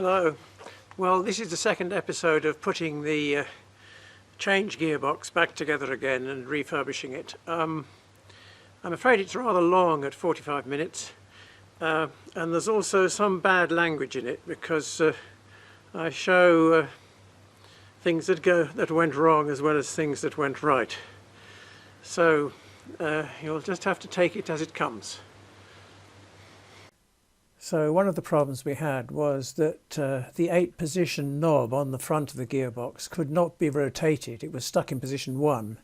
Hello. Well, this is the second episode of putting the change gearbox back together again and refurbishing it. I'm afraid it's rather long at 45 minutes and there's also some bad language in it because I show things that went wrong as well as things that went right. So you'll just have to take it as it comes. So one of the problems we had was that the 8-position knob on the front of the gearbox could not be rotated. It was stuck in position 1,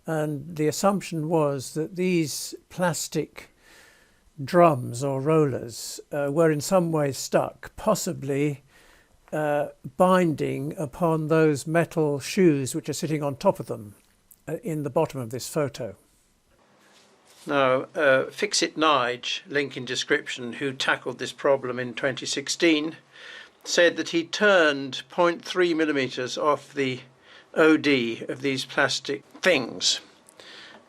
and the assumption was that these plastic drums or rollers were in some way stuck, possibly binding upon those metal shoes which are sitting on top of them in the bottom of this photo. Now, Fix-It Nige, link in description, who tackled this problem in 2016, said that he turned 0.3 millimeters off the OD of these plastic things,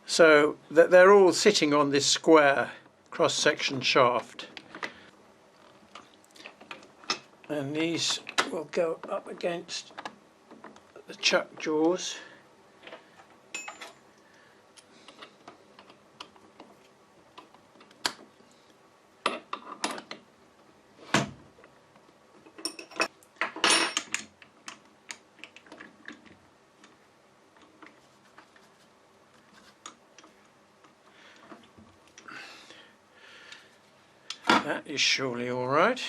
so that they're all sitting on this square cross-section shaft, and these will go up against the chuck jaws. That is surely all right.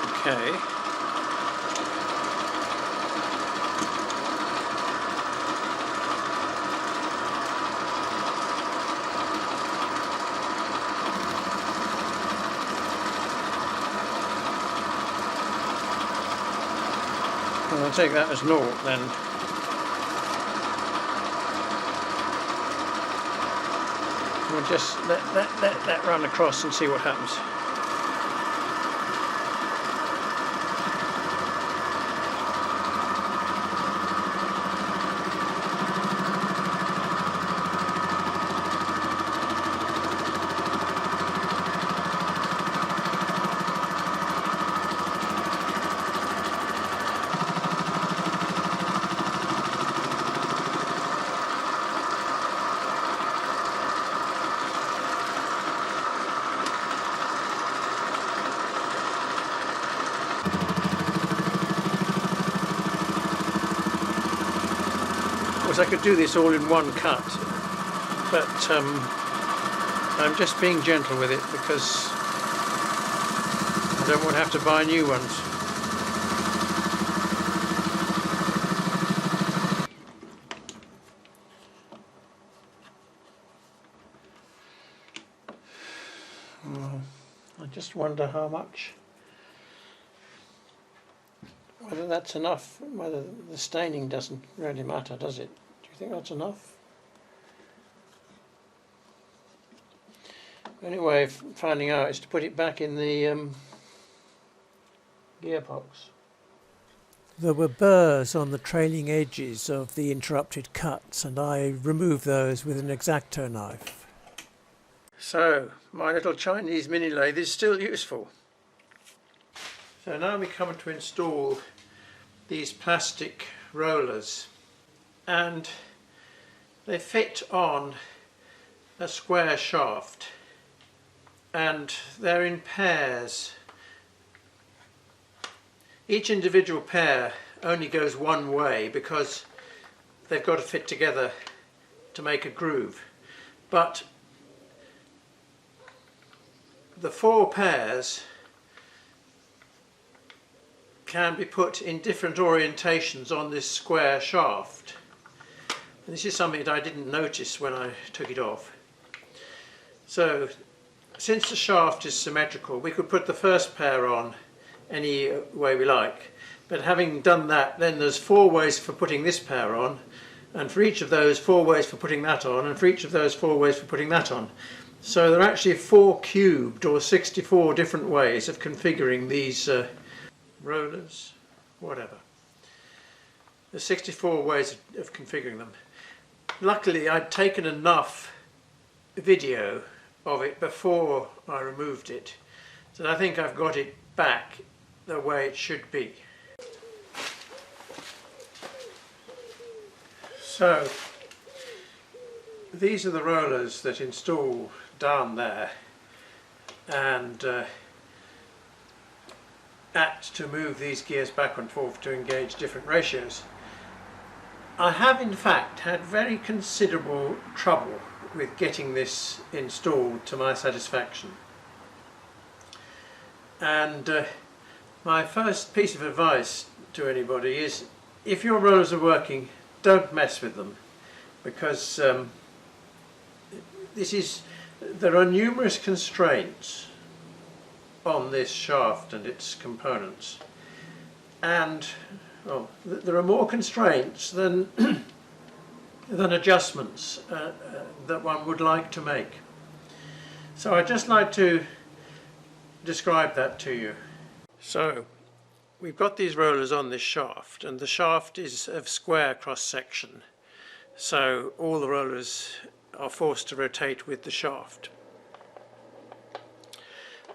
Okay. Well, I'll take that as naught then. We'll just let that run across and see what happens. I could do this all in one cut, but I'm just being gentle with it because I don't want to have to buy new ones. Well, I just wonder how much, whether that's enough, whether the staining doesn't really matter, does it? Do you think that's enough? The only way of finding out is to put it back in the gearbox. There were burrs on the trailing edges of the interrupted cuts, and I removed those with an X-Acto knife. So, my little Chinese mini lathe is still useful. So now we come to install these plastic rollers, and they fit on a square shaft and they're in pairs. Each individual pair only goes one way because they've got to fit together to make a groove, but the 4 pairs can be put in different orientations on this square shaft. And this is something that I didn't notice when I took it off. So, since the shaft is symmetrical, we could put the first pair on any way we like. But having done that, then there's 4 ways for putting this pair on, and for each of those 4 ways for putting that on, and for each of those 4 ways for putting that on. So there are actually 4 cubed or 64 different ways of configuring these rollers, whatever. There's 64 ways of configuring them. Luckily, I'd taken enough video of it before I removed it, so I think I've got it back the way it should be. So these are the rollers that install down there and act to move these gears back and forth to engage different ratios. I have in fact had very considerable trouble with getting this installed to my satisfaction, and my first piece of advice to anybody is, if your rollers are working, don't mess with them, because there are numerous constraints on this shaft and its components, and well, there are more constraints than than adjustments that one would like to make. So I'd just like to describe that to you. So we've got these rollers on this shaft, and the shaft is of square cross section, so all the rollers are forced to rotate with the shaft,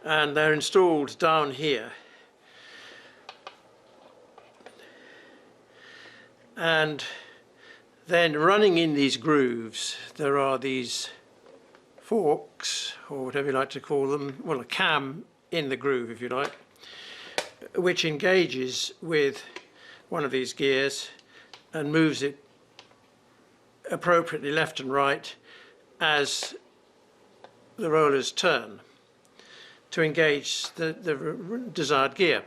and they're installed down here, and then running in these grooves there are these forks, or whatever you like to call them, well, a cam in the groove if you like, which engages with one of these gears and moves it appropriately left and right as the rollers turn to engage the desired gear.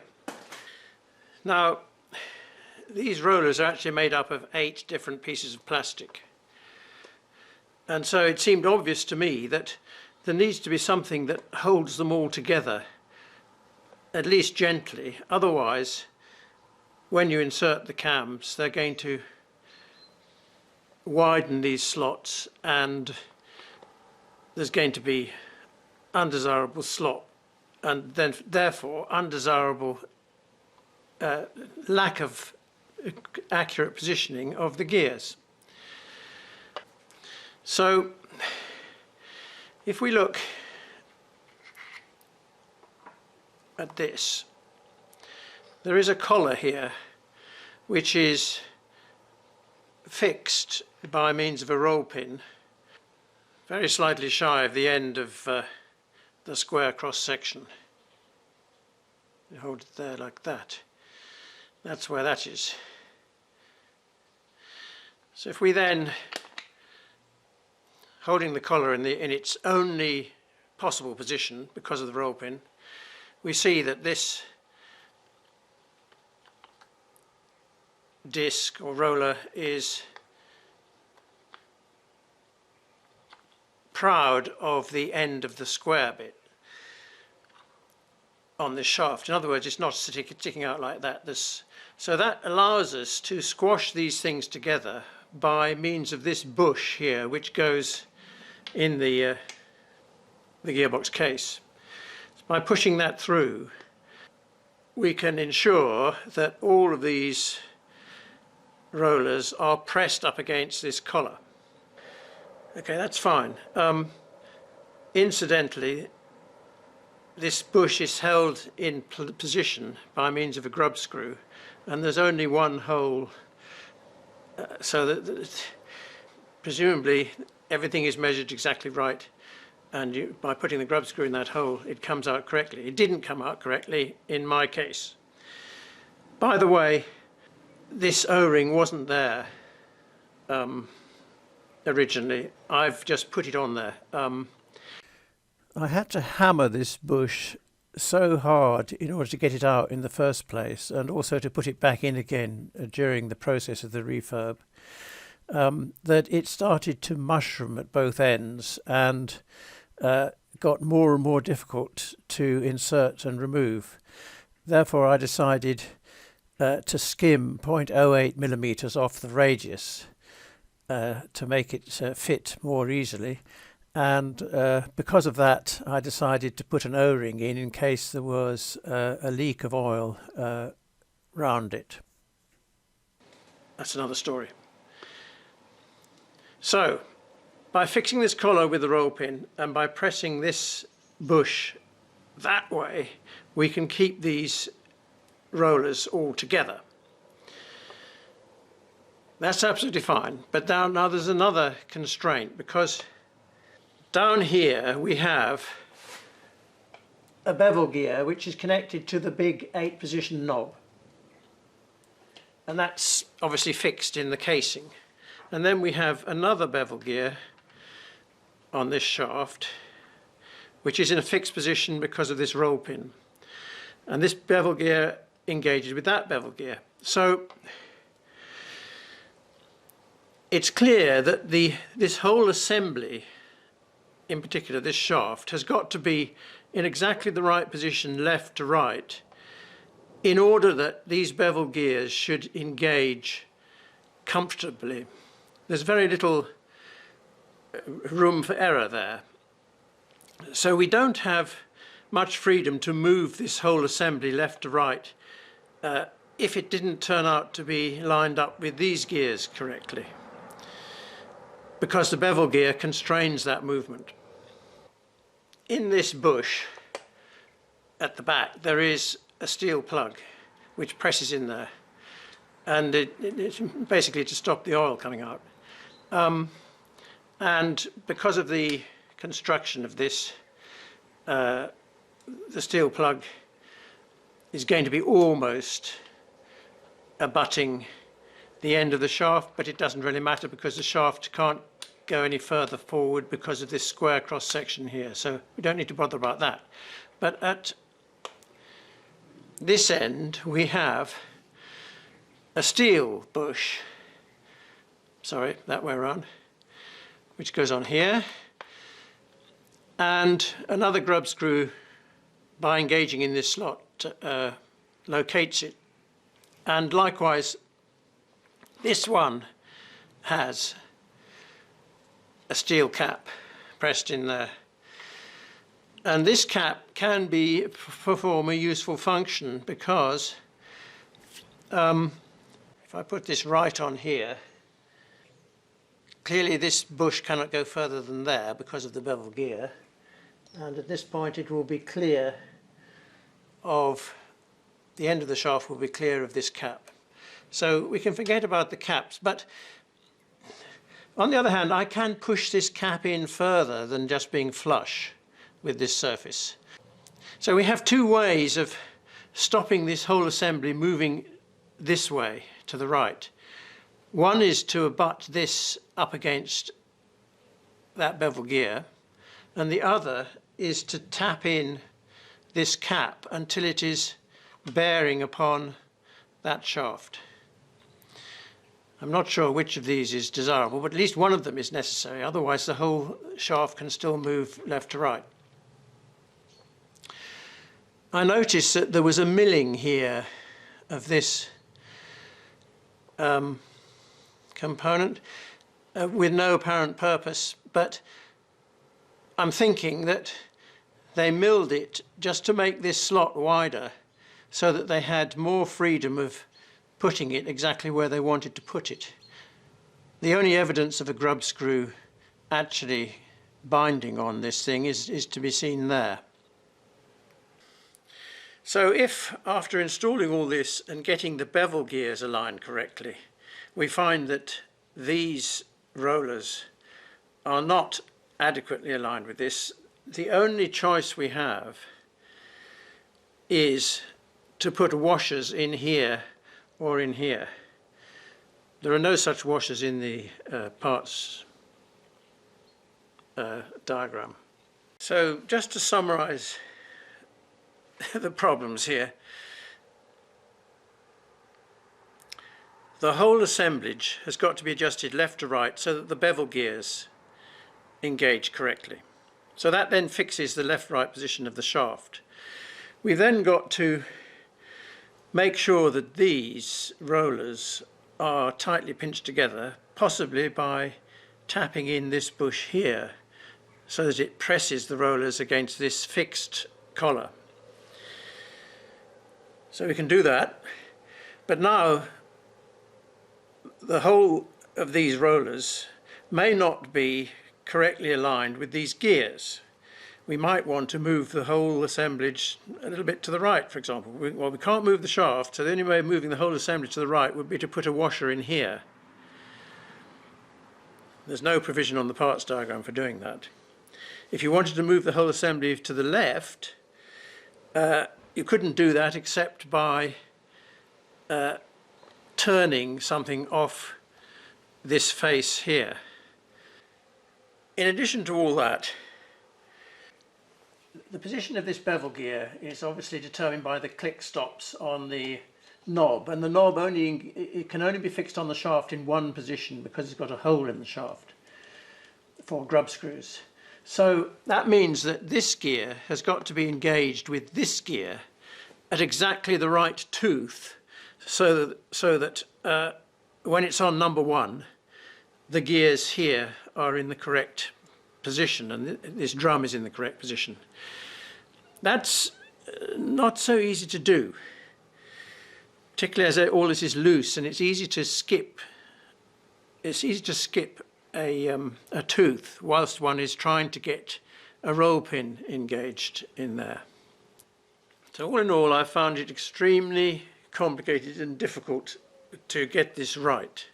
Now, these rollers are actually made up of 8 different pieces of plastic, and so it seemed obvious to me that there needs to be something that holds them all together, at least gently. Otherwise, when you insert the cams, they're going to widen these slots, and there's going to be undesirable slop, and then therefore undesirable lack of accurate positioning of the gears. So if we look at this, there is a collar here which is fixed by means of a roll pin very slightly shy of the end of the square cross section. You hold it there like that. That's where that is. So if we then, holding the collar in its only possible position because of the roll pin, we see that this disc or roller is proud of the end of the square bit on this shaft. In other words, it's not sticking out like that. So that allows us to squash these things together by means of this bush here, which goes in the gearbox case. So by pushing that through, we can ensure that all of these rollers are pressed up against this collar. Okay, that's fine. Incidentally, this bush is held in position by means of a grub screw, and there's only one hole, so that presumably everything is measured exactly right, and by putting the grub screw in that hole it comes out correctly. It didn't come out correctly in my case. By the way, this O-ring wasn't there originally. I've just put it on there. I had to hammer this bush so hard in order to get it out in the first place, and also to put it back in again during the process of the refurb, that it started to mushroom at both ends and got more and more difficult to insert and remove. Therefore I decided to skim 0.08 millimeters off the radius to make it fit more easily, and because of that I decided to put an O-ring in case there was a leak of oil round it. That's another story. So By fixing this collar with the roll pin and by pressing this bush that way, we can keep these rollers all together. That's absolutely fine, but now there's another constraint, because down here we have a bevel gear which is connected to the big 8-position knob, and that's obviously fixed in the casing. And then we have another bevel gear on this shaft which is in a fixed position because of this roll pin, and this bevel gear engages with that bevel gear. So it's clear that this whole assembly, in particular this shaft, has got to be in exactly the right position, left to right, in order that these bevel gears should engage comfortably. There's very little room for error there. So we don't have much freedom to move this whole assembly left to right if it didn't turn out to be lined up with these gears correctly, because the bevel gear constrains that movement. In this bush at the back there is a steel plug which presses in there, and it's basically to stop the oil coming out. And because of the construction of this, the steel plug is going to be almost abutting the end of the shaft, but it doesn't really matter because the shaft can't go any further forward because of this square cross section here, so we don't need to bother about that. But at this end we have a steel bush, sorry, that way around, which goes on here, and another grub screw, by engaging in this slot, locates it. And likewise this one has a steel cap pressed in there, and this cap can perform a useful function, because if I put this right on here, clearly this bush cannot go further than there because of the bevel gear, and at this point it will be clear of the end of the shaft, will be clear of this cap. So we can forget about the caps, but on the other hand I can push this cap in further than just being flush with this surface. So we have two ways of stopping this whole assembly moving this way to the right. One is to abut this up against that bevel gear, and the other is to tap in this cap until it is bearing upon that shaft. I'm not sure which of these is desirable, but at least one of them is necessary, otherwise the whole shaft can still move left to right. I noticed that there was a milling here of this component with no apparent purpose, but I'm thinking that they milled it just to make this slot wider so that they had more freedom of putting it exactly where they wanted to put it. The only evidence of a grub screw actually binding on this thing is to be seen there. So if, after installing all this and getting the bevel gears aligned correctly, we find that these rollers are not adequately aligned with this, the only choice we have is to put washers in here or in here. There are no such washers in the parts diagram. So just to summarize the problems here, the whole assemblage has got to be adjusted left to right so that the bevel gears engage correctly. So that then fixes the left-right position of the shaft. We've then got to make sure that these rollers are tightly pinched together, possibly by tapping in this bush here so that it presses the rollers against this fixed collar. So we can do that, but now the whole of these rollers may not be correctly aligned with these gears. We might want to move the whole assemblage a little bit to the right, for example. Well, we can't move the shaft, so the only way of moving the whole assemblage to the right would be to put a washer in here. There's no provision on the parts diagram for doing that. If you wanted to move the whole assembly to the left, you couldn't do that except by turning something off this face here. In addition to all that, the position of this bevel gear is obviously determined by the click stops on the knob, and the knob it can only be fixed on the shaft in one position because it's got a hole in the shaft for grub screws. So that means that this gear has got to be engaged with this gear at exactly the right tooth, so that when it's on number 1, the gears here are in the correct position and this drum is in the correct position. That's not so easy to do, particularly as all this is loose, and it's easy to skip. It's easy to skip a tooth whilst one is trying to get a roll pin engaged in there. So all in all, I found it extremely complicated and difficult to get this right.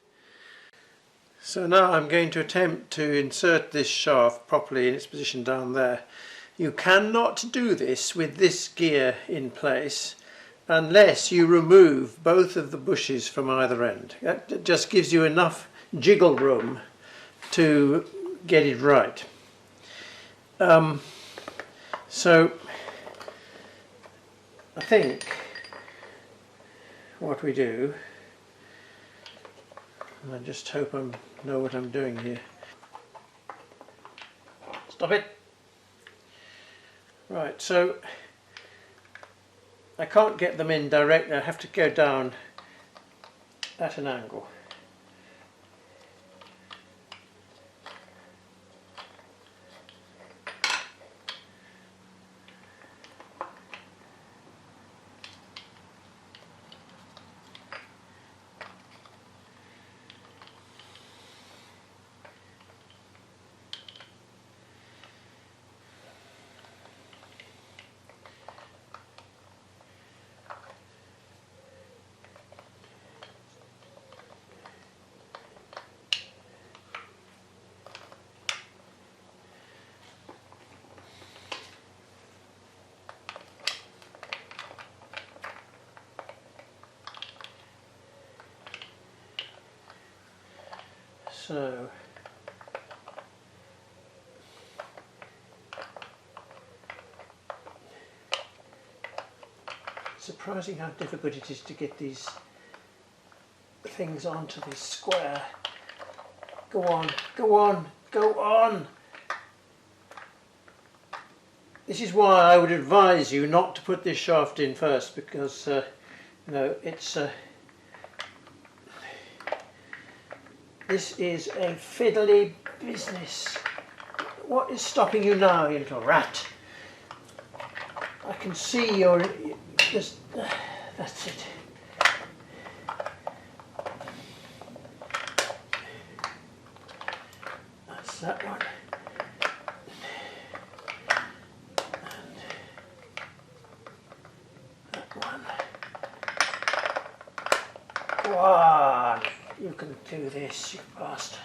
So now I'm going to attempt to insert this shaft properly in its position down there. You cannot do this with this gear in place unless you remove both of the bushes from either end. That just gives you enough jiggle room to get it right. So I think what we do, and I just hope I know what I'm doing here. Stop it. Right, so I can't get them in directly, I have to go down at an angle. So surprising how difficult it is to get these things onto this square. Go on, go on, go on! This is why I would advise you not to put this shaft in first, because it's this is a fiddly business. What is stopping you now, you little rat? I can see you're just... that's it. That's that one. And that one. Go on. You can do this, you bastard.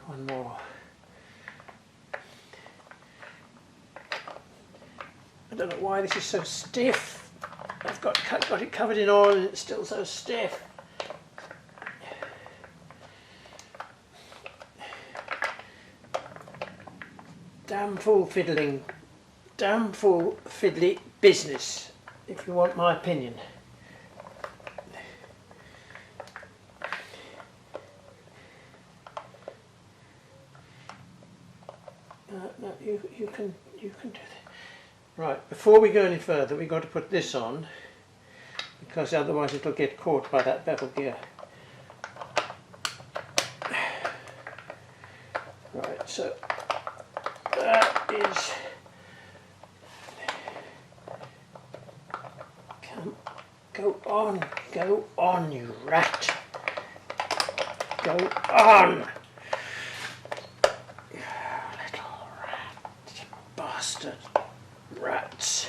One more. I don't know why this is so stiff. I've got it covered in oil and it's still so stiff. Damn fool fiddling, damn fool fiddly business, if you want my opinion. No, you can do that. Right, before we go any further, we've got to put this on, because otherwise it'll get caught by that bevel gear. Right, so that is, go on, you rat, go on, you little rat, bastard, rats.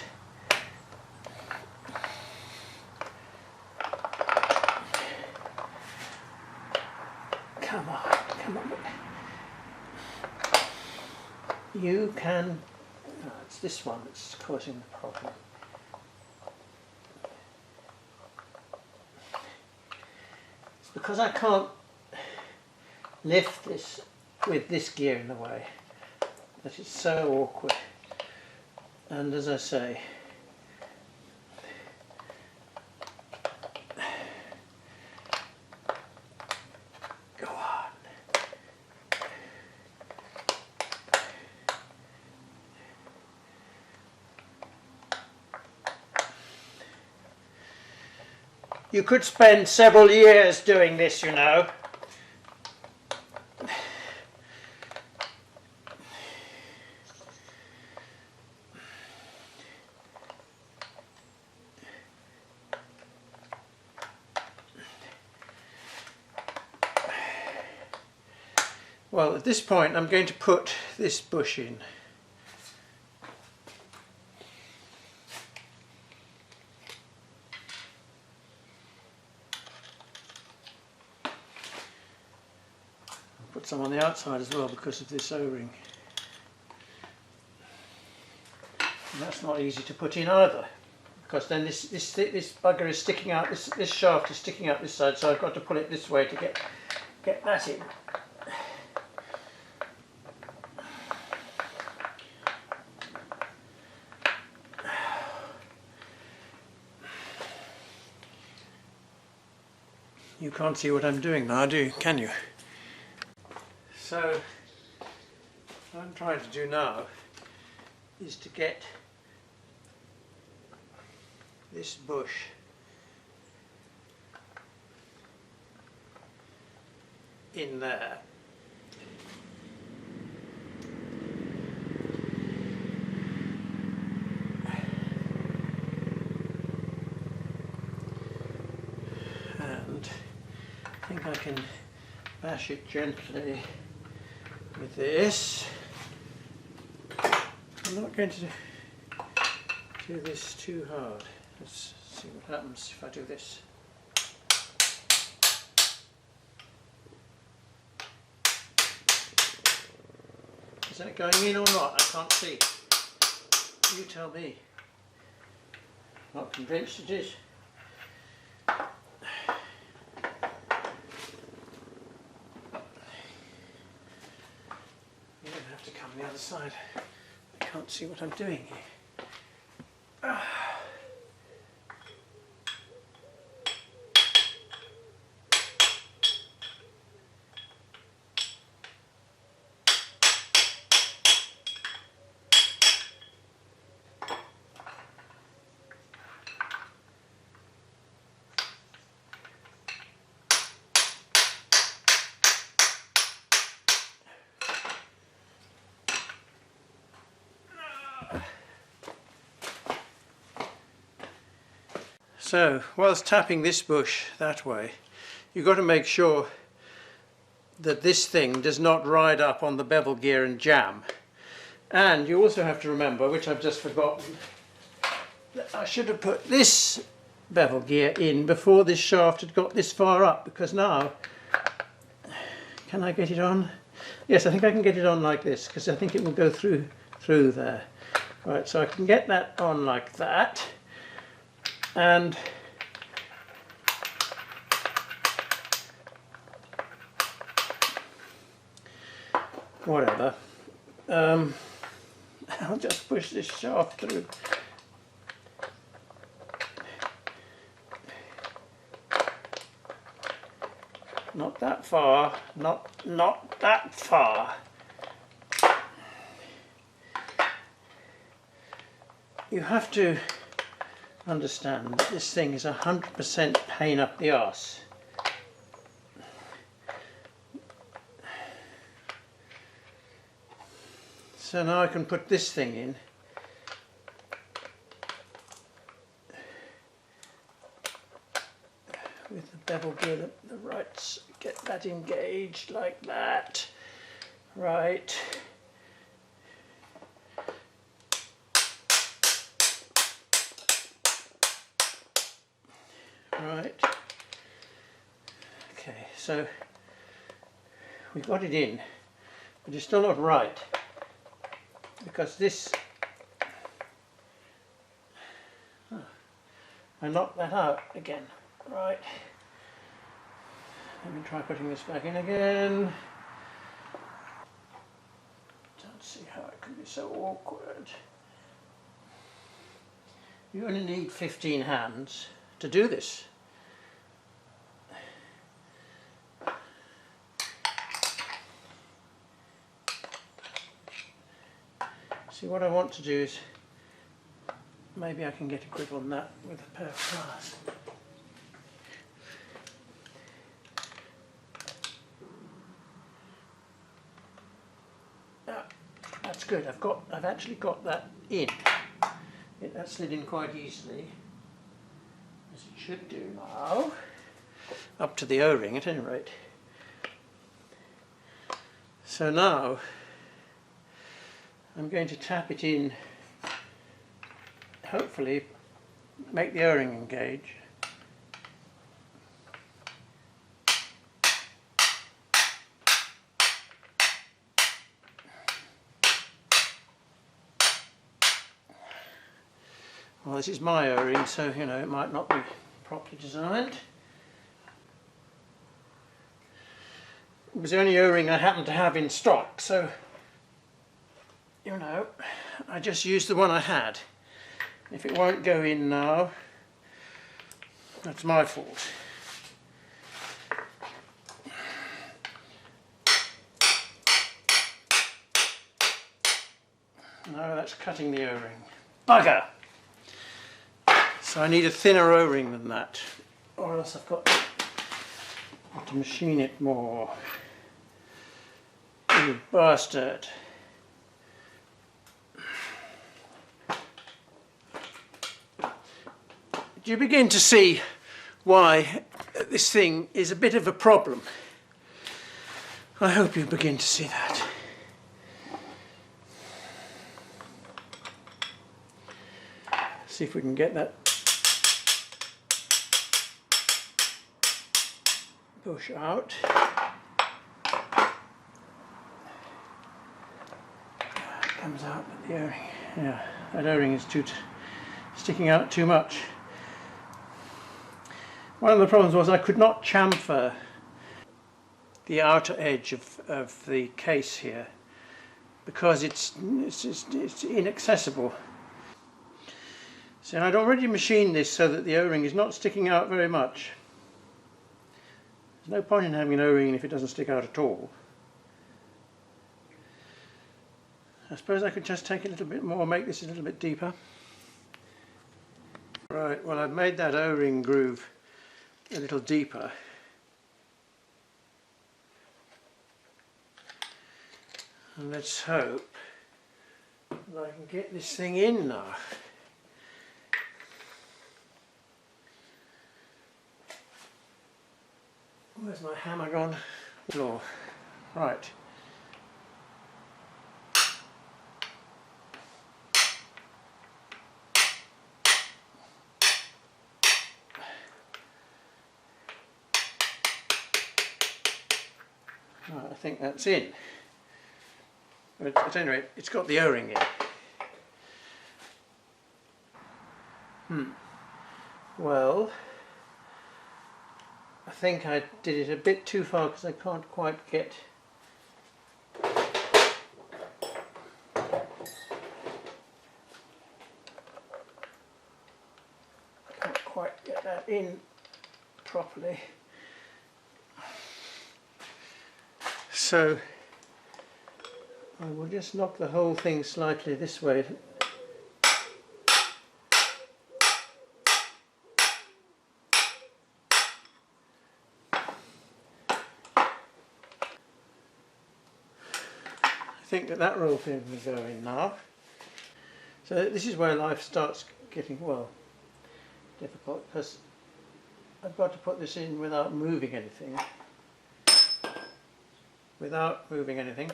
Come on, come on. You can, no, it's this one that's causing the problem. It's because I can't lift this with this gear in the way that it's so awkward. And as I say, go on. You could spend several years doing this, you know. Well, at this point I'm going to put this bush in. Put some on the outside as well because of this O-ring. And that's not easy to put in either, because then this bugger is sticking out, this shaft is sticking out this side, so I've got to pull it this way to get that in. You can't see what I'm doing now, can you? So, what I'm trying to do now is to get this bush in there. And I think I can bash it gently with this. I'm not going to do this too hard. Let's see what happens if I do this. Is that going in or not? I can't see. You tell me. Not convinced it is. You're going to have to come the other side. I can't see what I'm doing here. So, whilst tapping this bush that way, you've got to make sure that this thing does not ride up on the bevel gear and jam. And you also have to remember, which I've just forgotten, that I should have put this bevel gear in before this shaft had got this far up, because now, can I get it on? Yes, I think I can get it on like this, because I think it will go through there. Right, so I can get that on like that. And whatever, I'll just push this shaft through. Not that far, not that far. You have to understand that this thing is 100% pain up the arse. So now I can put this thing in. With the bevel gear, the rights, get that engaged like that. Right. Right. Okay, so we've got it in, but it's still not right because this. I knocked that out again. Right. Let me try putting this back in again. Don't see how it can be so awkward. You only need 15 hands to do this. See, what I want to do is, maybe I can get a grip on that with a pair of pliers. That's good. I've actually got that in. That slid in quite easily, as it should do now. Up to the O-ring at any rate. So now I'm going to tap it in, hopefully make the O-ring engage. Well, this is my O-ring, so you know it might not be properly designed. It was the only O-ring I happened to have in stock, so you know, I just used the one I had. If it won't go in now, that's my fault. No, that's cutting the O-ring. Bugger! So I need a thinner O-ring than that, or else I've got to machine it more. You bastard. Do you begin to see why this thing is a bit of a problem? I hope you begin to see that. See if we can get that push out. It comes out with the O-ring. Yeah, that O-ring is sticking out too much. One of the problems was I could not chamfer the outer edge of the case here because it's inaccessible. So I'd already machined this so that the O-ring is not sticking out very much. There's no point in having an O-ring if it doesn't stick out at all. I suppose I could just take a little bit more, make this a little bit deeper. Right, well I've made that O-ring groove a little deeper. And let's hope that I can get this thing in now. Where's my hammer gone? Floor. Right. I think that's in. But at any rate, it's got the O-ring in. Well, I think I did it a bit too far because I can't quite get that in properly. So I will just knock the whole thing slightly this way. I think that that roll pin will go in now. So this is where life starts getting, well, difficult, because I've got to put this in without moving anything. Without moving anything.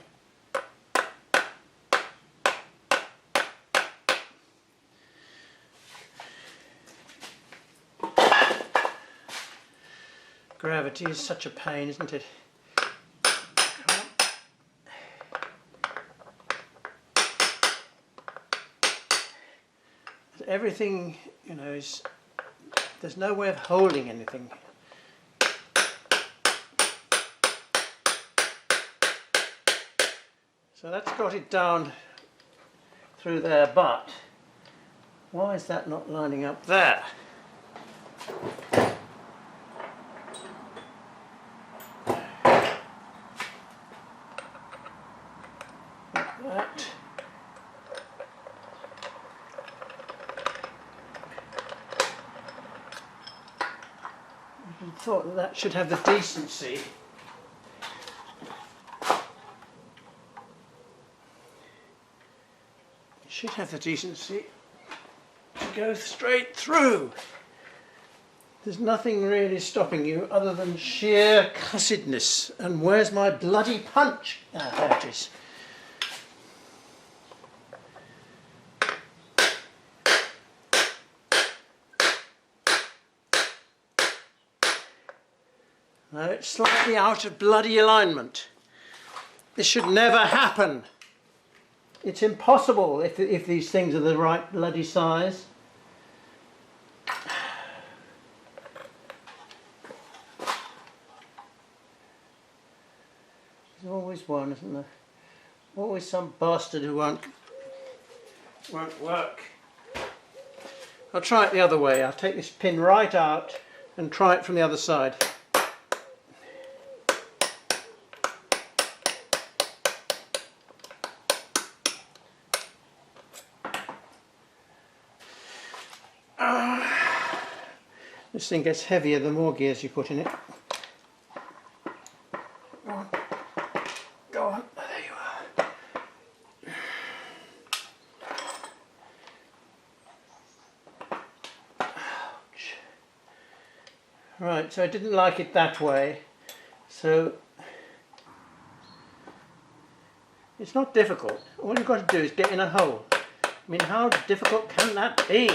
Gravity is such a pain, isn't it? Everything, you know, is, there's no way of holding anything. So that's got it down through there, but why is that not lining up there? Like that. I thought that that should have the decency . Should have the decency to go straight through. There's nothing really stopping you other than sheer cussedness. And where's my bloody punch? Ah, there it is. No, it's slightly out of bloody alignment. This should never happen. It's impossible if these things are the right bloody size. There's always one, isn't there? Always some bastard who won't work. I'll try it the other way. I'll take this pin right out and try it from the other side. This thing gets heavier the more gears you put in it. Go on. Go on. There you are. Ouch. Right, so I didn't like it that way. So it's not difficult. All you've got to do is get in a hole. I mean, how difficult can that be?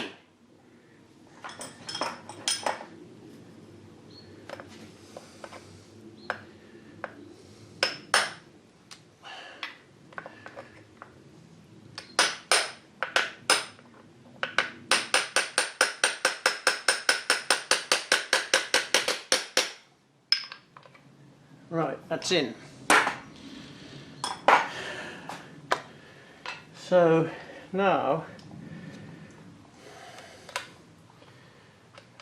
Right, that's in. So now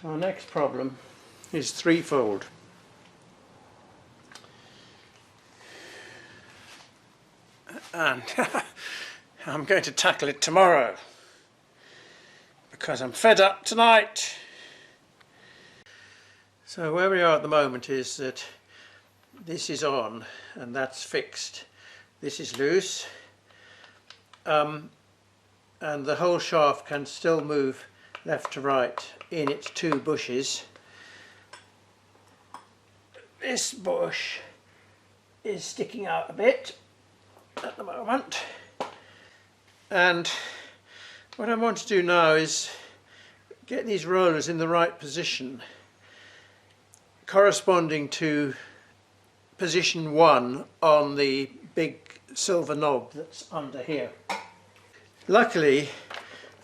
our next problem is threefold. And I'm going to tackle it tomorrow because I'm fed up tonight. So where we are at the moment is that this is on and that's fixed. This is loose, and the whole shaft can still move left to right in its two bushes. This bush is sticking out a bit at the moment, and what I want to do now is get these rollers in the right position corresponding to position 1 on the big silver knob that's under here. Luckily,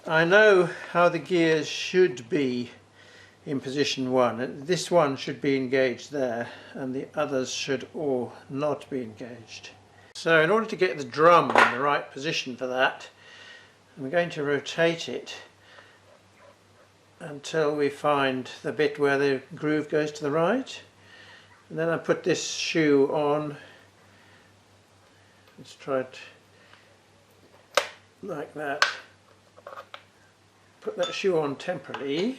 I know how the gears should be in position 1. This one should be engaged there and the others should all not be engaged. So in order to get the drum in the right position for that, I'm going to rotate it until we find the bit where the groove goes to the right. And then I put this shoe on. Let's try it like that. Put that shoe on temporarily.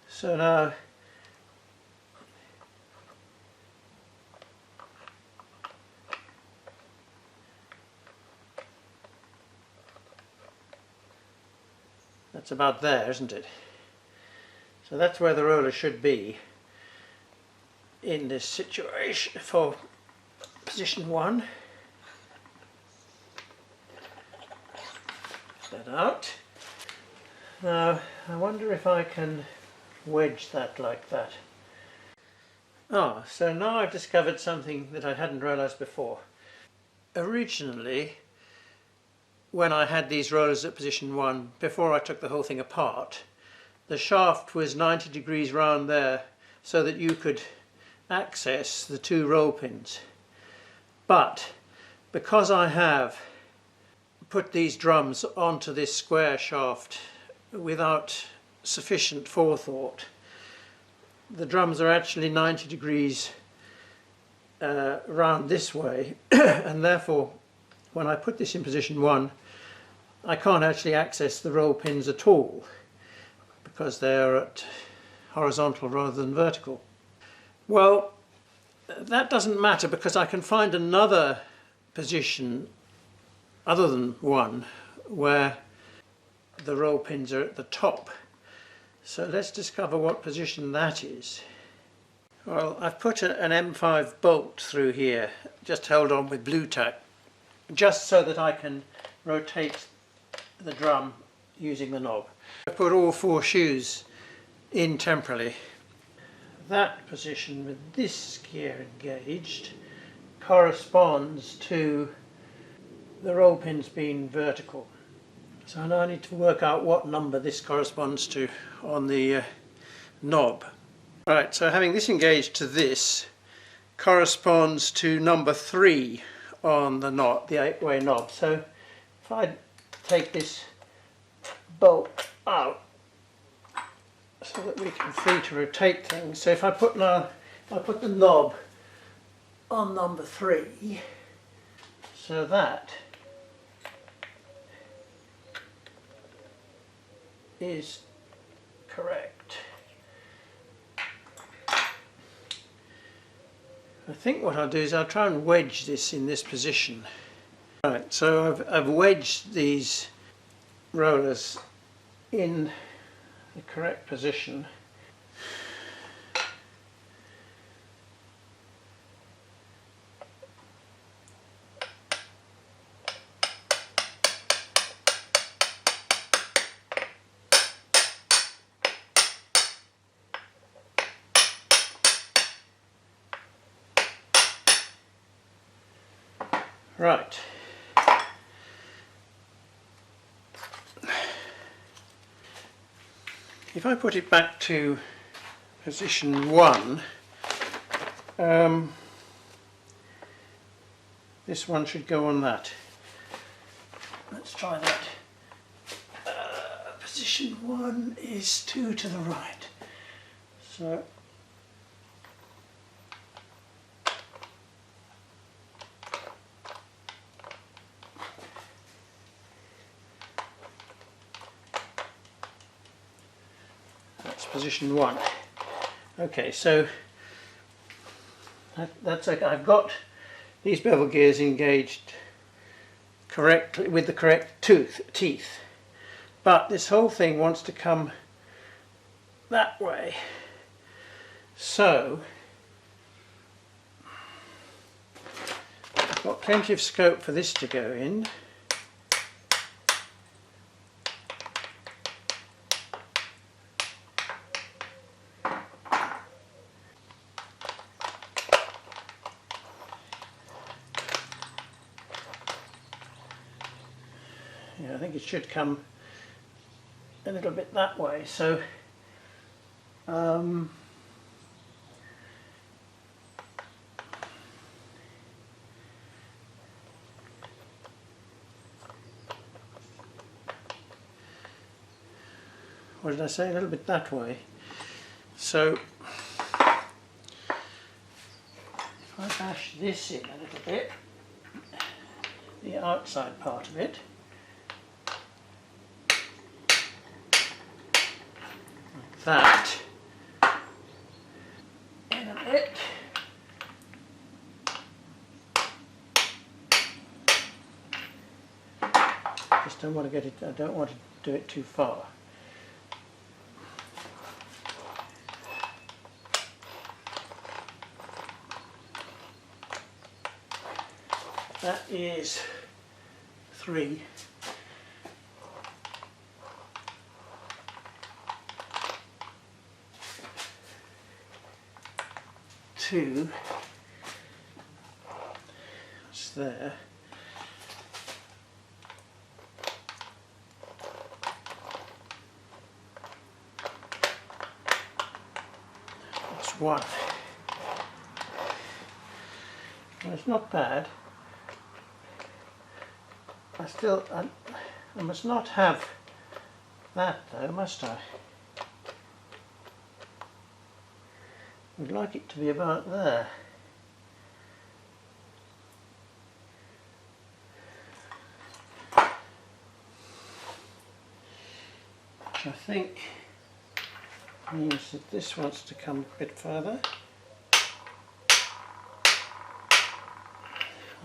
So now That's about there, isn't it? So that's where the roller should be in this situation for position 1. That out. Now I wonder if I can wedge that like that. Ah, so now I've discovered something that I hadn't realized before. Originally, when I had these rollers at position 1, before I took the whole thing apart, the shaft was 90 degrees round there so that you could access the 2 roll pins. But because I have put these drums onto this square shaft without sufficient forethought, the drums are actually 90 degrees round this way and therefore when I put this in position 1 I can't actually access the roll pins at all because they're at horizontal rather than vertical. Well, that doesn't matter because I can find another position other than 1 where the roll pins are at the top. So let's discover what position that is. Well, I've put an M5 bolt through here, just held on with blue tack, just so that I can rotate the drum using the knob. I've put all 4 shoes in temporarily. That position with this gear engaged corresponds to the roll pins being vertical. So now I need to work out what number this corresponds to on the knob. Right, so having this engaged to this corresponds to number 3 on the knob, the 8-way knob. So if I take this bolt out so that we can free to rotate things. So if I put the knob on number 3, so that is correct. I think what I'll do is I'll try and wedge this in this position. Right, so I've wedged these rollers in the correct position. Right. If I put it back to position 1, this one should go on that. Let's try that. Position 1 is 2 to the right. So position 1. Okay, so that's okay. I've got these bevel gears engaged correctly with the correct teeth, but this whole thing wants to come that way. So I've got plenty of scope for this to go in. Yeah, I think it should come a little bit that way. So what did I say? A little bit that way. So if I bash this in a little bit, the outside part of it, like that, in a bit, just don't want to get it, I don't want to do it too far. that is 3. Two. That's there. That's 1. Well, it's not bad. I must not have that though, must I? I'd like it to be about there. Which I think means that this wants to come a bit further.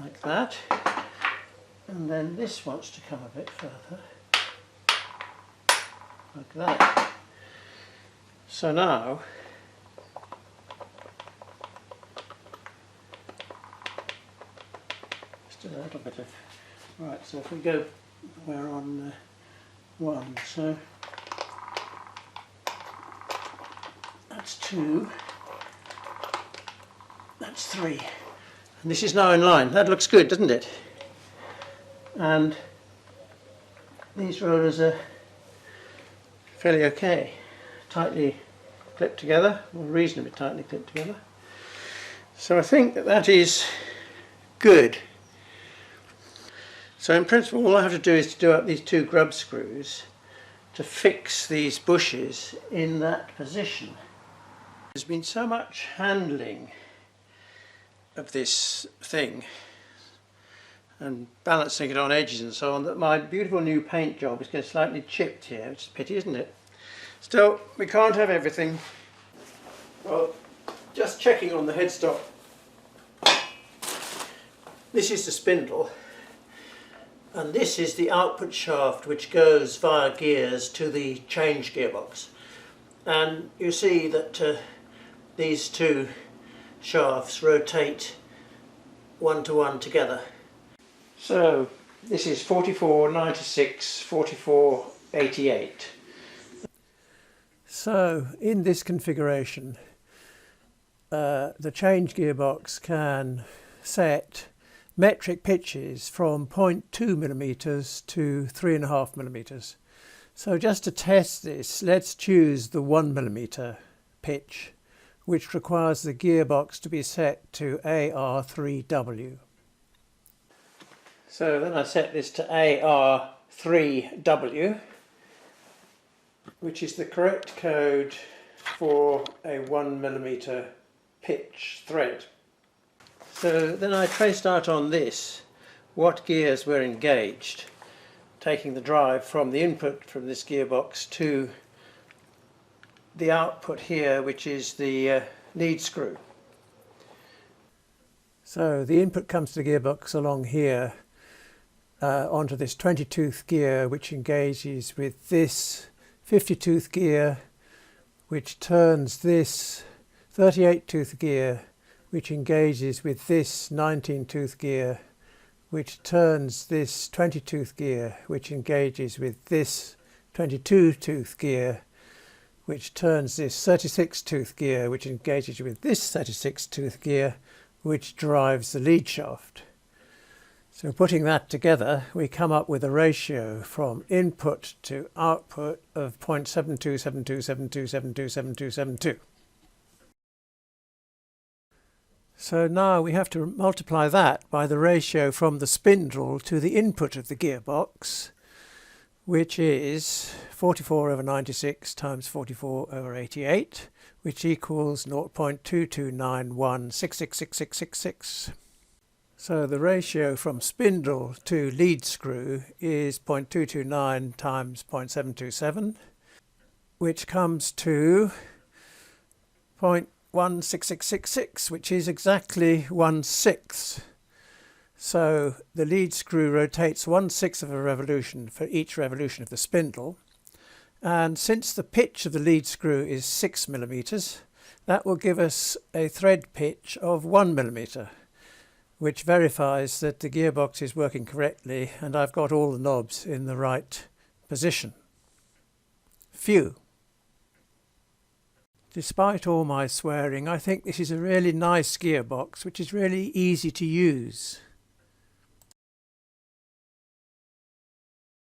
Like that. And then this wants to come a bit further. Like that. So now just a little bit of, right, so if we go, we're on 1, so that's 2, that's 3, and this is now in line. That looks good, doesn't it? And these rollers are fairly okay, tightly clipped together, or reasonably tightly clipped together. So I think that that is good. So in principle all I have to do is to do up these 2 grub screws to fix these bushes in that position. There's been so much handling of this thing and balancing it on edges and so on that my beautiful new paint job is getting slightly chipped here, which is a pity, isn't it? Still, we can't have everything. Well, just checking on the headstock. This is the spindle. And this is the output shaft which goes via gears to the change gearbox. And you see that these 2 shafts rotate 1 to 1 together. So this is 4496, 4488. So in this configuration the change gearbox can set metric pitches from 0.2 millimeters to 3.5 millimeters. So just to test this, let's choose the 1 millimeter pitch, which requires the gearbox to be set to AR3W. So then I set this to AR3W, which is the correct code for a 1 millimeter pitch thread. So then I traced out on this what gears were engaged, taking the drive from the input from this gearbox to the output here, which is the lead screw. So the input comes to the gearbox along here onto this 20-tooth gear, which engages with this 50-tooth gear, which turns this 38-tooth gear, which engages with this 19-tooth gear, which turns this 20-tooth gear, which engages with this 22-tooth gear, which turns this 36-tooth gear, which engages with this 36-tooth gear, which drives the lead shaft. So putting that together, we come up with a ratio from input to output of 0.727272727272. So now we have to multiply that by the ratio from the spindle to the input of the gearbox, which is 44/96 times 44/88, which equals 0.2291666666. So the ratio from spindle to lead screw is 0.229 times 0.727, which comes to 0.16666, which is exactly 1/6. So the lead screw rotates 1/6 of a revolution for each revolution of the spindle. And since the pitch of the lead screw is 6 millimeters, that will give us a thread pitch of 1 millimeter, which verifies that the gearbox is working correctly and I've got all the knobs in the right position. Phew! Despite all my swearing, I think this is a really nice gearbox which is really easy to use.